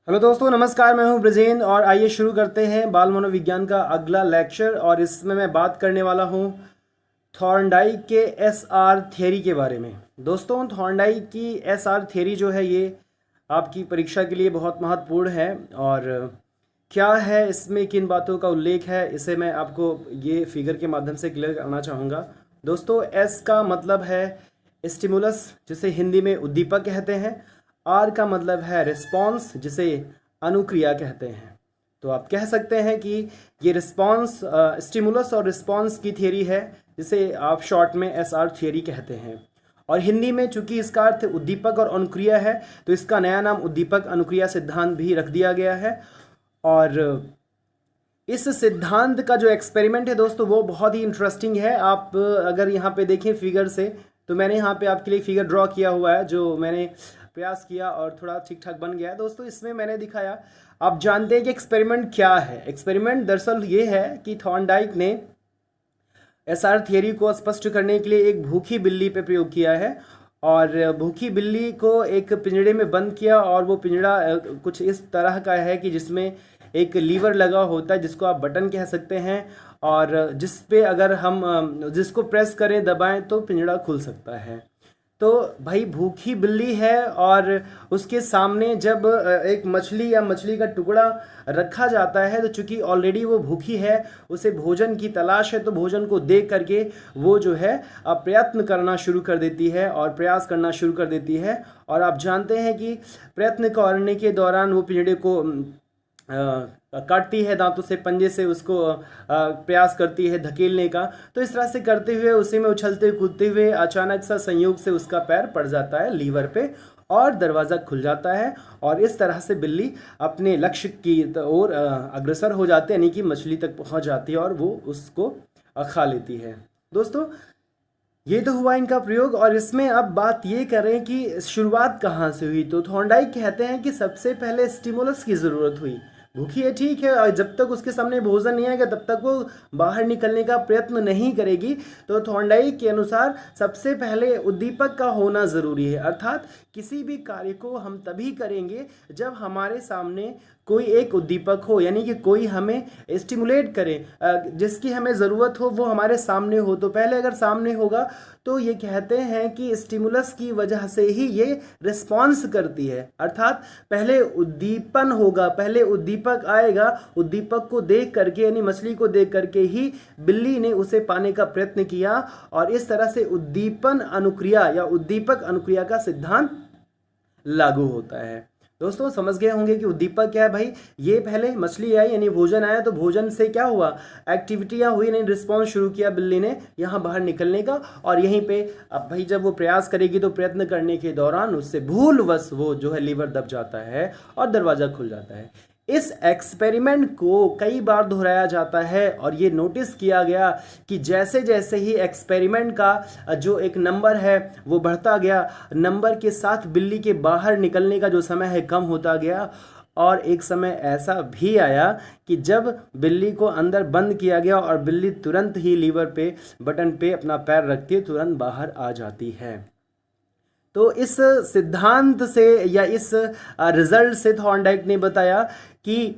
Hello दोस्तों, नमस्कार। मैं हूं ब्रजेन और आइए शुरू करते हैं बाल मनोविज्ञान का अगला लेक्चर। और इसमें मैं बात करने वाला हूं थॉर्नडाइक के एसआर थ्योरी के बारे में। दोस्तों, थॉर्नडाइक की एसआर थ्योरी जो है ये आपकी परीक्षा के लिए बहुत महत्वपूर्ण है। और क्या है इसमें, किन बातों का उल्लेख है, इसे मैं आपको ये फिगर के माध्यम से क्लियर करना चाहूँगा। दोस्तों, एस का मतलब है स्टिमुलस, जिसे हिंदी में उद्दीपक कहते हैं। आर का मतलब है रिस्पॉन्स, जिसे अनुक्रिया कहते हैं। तो आप कह सकते हैं कि ये रिस्पॉन्स स्टिमुलस और रिस्पॉन्स की थियरी है, जिसे आप शॉर्ट में एसआर थियरी कहते हैं। और हिंदी में चूंकि इसका अर्थ उद्दीपक और अनुक्रिया है, तो इसका नया नाम उद्दीपक अनुक्रिया सिद्धांत भी रख दिया गया है। और इस सिद्धांत का जो एक्सपेरिमेंट है दोस्तों, वो बहुत ही इंटरेस्टिंग है। आप अगर यहाँ पे देखें फिगर से, तो मैंने यहाँ पे आपके लिए फिगर ड्रॉ किया हुआ है, जो मैंने प्रयास किया और थोड़ा ठीक ठाक बन गया है। दोस्तों, इसमें मैंने दिखाया, आप जानते हैं कि एक्सपेरिमेंट क्या है। एक्सपेरिमेंट दरअसल ये है कि थॉर्नडाइक ने एसआर थियरी को स्पष्ट करने के लिए एक भूखी बिल्ली पे प्रयोग किया है। और भूखी बिल्ली को एक पिंजड़े में बंद किया, और वो पिंजड़ा कुछ इस तरह का है कि जिसमें एक लीवर लगा होता है, जिसको आप बटन कह सकते हैं। और जिस पे अगर हम जिसको प्रेस करें, दबाएं, तो पिंजड़ा खुल सकता है। तो भाई भूखी बिल्ली है, और उसके सामने जब एक मछली या मछली का टुकड़ा रखा जाता है, तो चूंकि ऑलरेडी वो भूखी है, उसे भोजन की तलाश है, तो भोजन को देख करके वो जो है प्रयत्न करना शुरू कर देती है और प्रयास करना शुरू कर देती है। और आप जानते हैं कि प्रयत्न करने के दौरान वो पिंजड़े को काटती है दांतों से, पंजे से उसको प्रयास करती है धकेलने का। तो इस तरह से करते हुए, उसी में उछलते कूदते हुए, अचानक सा संयोग से उसका पैर पड़ जाता है लीवर पे, और दरवाज़ा खुल जाता है। और इस तरह से बिल्ली अपने लक्ष्य की ओर अग्रसर हो जाती है, यानी कि मछली तक पहुंच जाती है और वो उसको खा लेती है। दोस्तों, ये तो हुआ इनका प्रयोग। और इसमें अब बात ये करें कि शुरुआत कहाँ से हुई, तो थॉर्नडाइक कहते हैं कि सबसे पहले स्टिमुलस की ज़रूरत हुई। भूखी है, ठीक है, और जब तक उसके सामने भोजन नहीं आएगा, तब तक वो बाहर निकलने का प्रयत्न नहीं करेगी। तो थॉर्नडाइक के अनुसार सबसे पहले उद्दीपक का होना ज़रूरी है। अर्थात किसी भी कार्य को हम तभी करेंगे जब हमारे सामने कोई एक उद्दीपक हो, यानी कि कोई हमें स्टिमुलेट करे, जिसकी हमें ज़रूरत हो, वो हमारे सामने हो। तो पहले अगर सामने होगा, तो ये कहते हैं कि स्टिमुलस की वजह से ही ये रिस्पॉन्स करती है। अर्थात पहले उद्दीपन होगा, पहले उद्दीपक आएगा, उद्दीपक को देख करके, यानी मछली को देख करके ही बिल्ली ने उसे पाने का प्रयत्न किया। और इस तरह से उद्दीपन अनुक्रिया या उद्दीपक अनुक्रिया का सिद्धांत लागू होता है। दोस्तों, समझ गए होंगे कि उद्दीपक क्या है। भाई, ये पहले मछली आई, यानी भोजन आया, तो भोजन से क्या हुआ, एक्टिविटियां हुई, नहीं, रिस्पॉन्स शुरू किया बिल्ली ने यहाँ बाहर निकलने का। और यहीं पे अब भाई जब वो प्रयास करेगी, तो प्रयत्न करने के दौरान उससे भूलवश वो जो है लीवर दब जाता है और दरवाज़ा खुल जाता है। इस एक्सपेरिमेंट को कई बार दोहराया जाता है, और ये नोटिस किया गया कि जैसे जैसे ही एक्सपेरिमेंट का जो एक नंबर है वो बढ़ता गया, नंबर के साथ बिल्ली के बाहर निकलने का जो समय है कम होता गया। और एक समय ऐसा भी आया कि जब बिल्ली को अंदर बंद किया गया, और बिल्ली तुरंत ही लीवर पे बटन पे अपना पैर रखती है, तुरंत बाहर आ जाती है। तो इस सिद्धांत से या इस रिजल्ट से थॉर्नडाइक ने बताया कि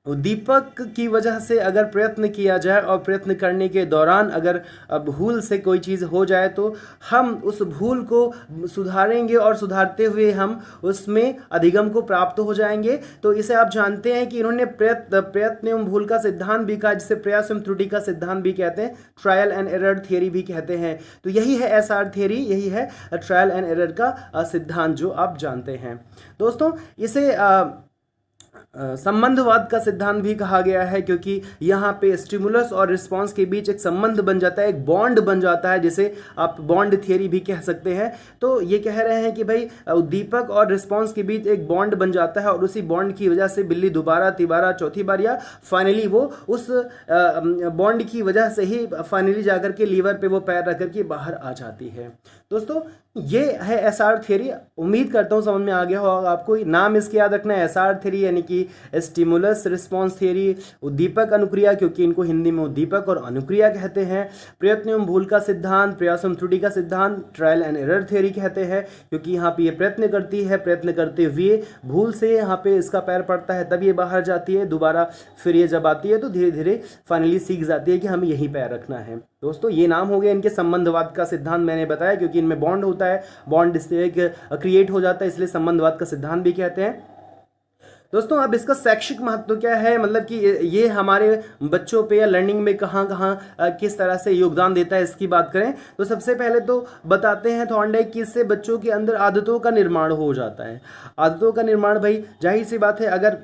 उद्दीपक की वजह से अगर प्रयत्न किया जाए, और प्रयत्न करने के दौरान अगर भूल से कोई चीज़ हो जाए, तो हम उस भूल को सुधारेंगे, और सुधारते हुए हम उसमें अधिगम को प्राप्त हो जाएंगे। तो इसे आप जानते हैं कि इन्होंने प्रयत्न एवं भूल का सिद्धांत भी कहा, जिसे प्रयास एवं त्रुटि का सिद्धांत भी कहते हैं, ट्रायल एंड एरर थियरी भी कहते हैं। तो यही है एसआर थियरी, यही है ट्रायल एंड एरर का सिद्धांत, जो आप जानते हैं। दोस्तों, इसे संबंधवाद का सिद्धांत भी कहा गया है, क्योंकि यहाँ पे स्टिमुलस और रिस्पांस के बीच एक संबंध बन जाता है, एक बॉन्ड बन जाता है, जिसे आप बॉन्ड थियरी भी कह सकते हैं। तो ये कह रहे हैं कि भाई उद्दीपक और रिस्पांस के बीच एक बॉन्ड बन जाता है, और उसी बॉन्ड की वजह से बिल्ली दोबारा, तिबारा, चौथी बार, या फाइनली वो उस बॉन्ड की वजह से ही फाइनली जाकर के लीवर पे वो पैर रख करके बाहर आ जाती है। दोस्तों, ये है एसआर थ्योरी। उम्मीद करता हूँ समझ में आ गया होगा आपको। नाम इसके याद रखना है, एसआर थ्योरी, यानी कि थियरी, स्टिमुलस रिस्पॉन्स थियरी, उद्दीपक अनुक्रिया, क्योंकि इनको हिंदी में उद्दीपक और अनुक्रिया कहते हैं, प्रयत्न एवं भूल का सिद्धांत, प्रयास एवं त्रुटि का सिद्धांत, ट्रायल एंड एरर थियरी कहते हैं, क्योंकि यहाँ पे ये प्रयत्न करती है, प्रयत्न करते हुए भूल से यहाँ पे इसका पैर पड़ता है, तब ये बाहर जाती है, दोबारा फिर ये जब आती है तो धीरे धीरे फाइनली सीख जाती है कि हमें यही पैर रखना है। दोस्तों ये नाम हो गया इनके संबंधवाद का सिद्धांत, मैंने बताया क्योंकि इनमें बॉन्ड होता है, बॉन्ड क्रिएट हो जाता है, इसलिए संबंधवाद का सिद्धांत भी कहते हैं। दोस्तों अब इसका शैक्षिक महत्व क्या है, मतलब कि ये हमारे बच्चों पे या लर्निंग में कहाँ कहाँ किस तरह से योगदान देता है, इसकी बात करें तो सबसे पहले तो बताते हैं थॉर्नडाइक कि इससे बच्चों के अंदर आदतों का निर्माण हो जाता है। आदतों का निर्माण भाई जाहिर सी बात है, अगर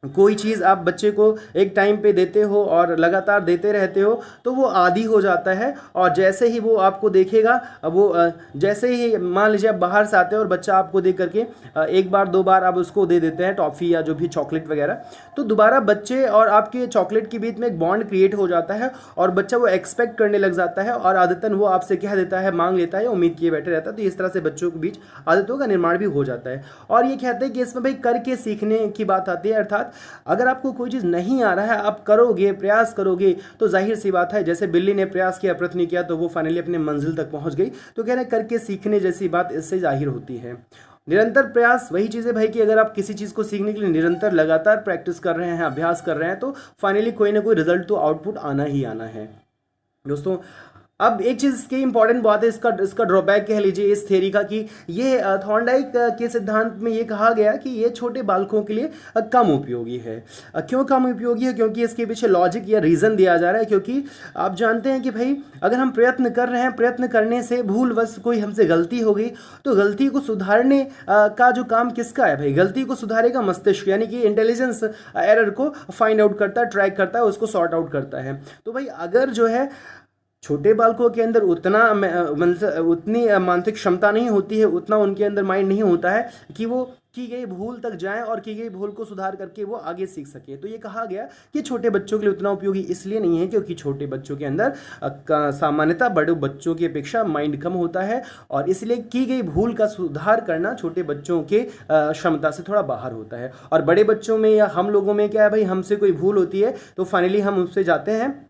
कोई चीज़ आप बच्चे को एक टाइम पे देते हो और लगातार देते रहते हो तो वो आदी हो जाता है, और जैसे ही वो आपको देखेगा वो जैसे ही मान लीजिए आप बाहर से आते हो और बच्चा आपको देख करके एक बार दो बार आप उसको दे देते हैं टॉफ़ी या जो भी चॉकलेट वगैरह, तो दोबारा बच्चे और आपके चॉकलेट के बीच में एक बॉन्ड क्रिएट हो जाता है और बच्चा वो एक्सपेक्ट करने लग जाता है और आदतन वो आपसे कह देता है, मांग लेता है, उम्मीद किए बैठे रहता है। तो इस तरह से बच्चों के बीच आदतों का निर्माण भी हो जाता है। और ये कहते हैं कि इसमें भाई करके सीखने की बात आती है, अर्थात अगर आपको कोई चीज़ नहीं आ रहा है, आप करोगे, प्रयास करोगे, तो जाहिर सी बात है जैसे बिल्ली ने प्रयास किया, प्रयत्न किया तो वो फाइनली अपने मंजिल तक पहुंच गई। तो कह रहे हैं करके सीखने जैसी बात इससे जाहिर होती है। निरंतर प्रयास वही चीज़ है भाई कि अगर आप किसी चीज़ को सीखने के लिए निरंतर लगातार प्रैक्टिस कर रहे हैं, अभ्यास कर रहे हैं, तो फाइनली कोई ना कोई रिजल्ट तो आउटपुट आना ही आना है। दोस्तों अब एक चीज़ की इंपॉर्टेंट बात है, इसका ड्रॉबैक कह लीजिए इस थ्योरी का, कि ये थॉर्नडाइक के सिद्धांत में ये कहा गया कि ये छोटे बालकों के लिए कम उपयोगी है। क्यों कम उपयोगी है? क्योंकि इसके पीछे लॉजिक या रीज़न दिया जा रहा है, क्योंकि आप जानते हैं कि भाई अगर हम प्रयत्न कर रहे हैं, प्रयत्न करने से भूलवश कोई हमसे गलती हो गई, तो गलती को सुधारने का जो काम किसका है भाई? गलती को सुधारेगा मस्तिष्क, यानी कि इंटेलिजेंस एरर को फाइंड आउट करता है, ट्रैक करता है, उसको सॉर्ट आउट करता है। तो भाई अगर जो है छोटे बालकों के अंदर उतनी मानसिक क्षमता नहीं होती है, उतना उनके अंदर माइंड नहीं होता है कि वो की गई भूल तक जाएं और की गई भूल को सुधार करके वो आगे सीख सके। तो ये कहा गया कि छोटे बच्चों के लिए उतना उपयोगी इसलिए नहीं है क्योंकि छोटे बच्चों के अंदर सामान्यतः बड़े बच्चों की अपेक्षा माइंड कम होता है, और इसलिए की गई भूल का सुधार करना छोटे बच्चों के क्षमता से थोड़ा बाहर होता है। और बड़े बच्चों में या हम लोगों में क्या है भाई, हमसे कोई भूल होती है तो फाइनली हम उससे जाते हैं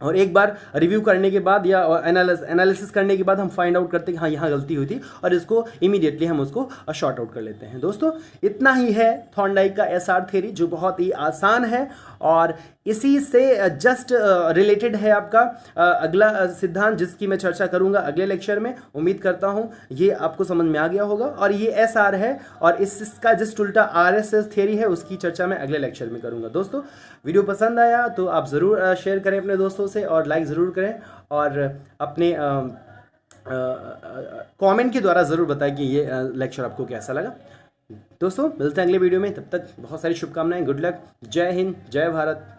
और एक बार रिव्यू करने के बाद या एनालिसिस करने के बाद हम फाइंड आउट करते हैं कि हाँ यहाँ गलती हुई थी, और इसको इमीडिएटली हम उसको शॉर्ट आउट कर लेते हैं। दोस्तों इतना ही है थॉर्नडाइक का एसआर थ्योरी, जो बहुत ही आसान है, और इसी से जस्ट रिलेटेड है आपका अगला सिद्धांत जिसकी मैं चर्चा करूंगा अगले लेक्चर में। उम्मीद करता हूं ये आपको समझ में आ गया होगा। और ये एसआर है और इसका जस्ट उल्टा आरएसएस थ्योरी है, उसकी चर्चा मैं अगले लेक्चर में करूंगा। दोस्तों वीडियो पसंद आया तो आप ज़रूर शेयर करें अपने दोस्तों से, और लाइक ज़रूर करें, और अपने कमेंट के द्वारा ज़रूर बताएं कि ये लेक्चर आपको कैसा लगा। दोस्तों मिलते हैं अगले वीडियो में, तब तक बहुत सारी शुभकामनाएं, गुड लक, जय हिंद, जय भारत।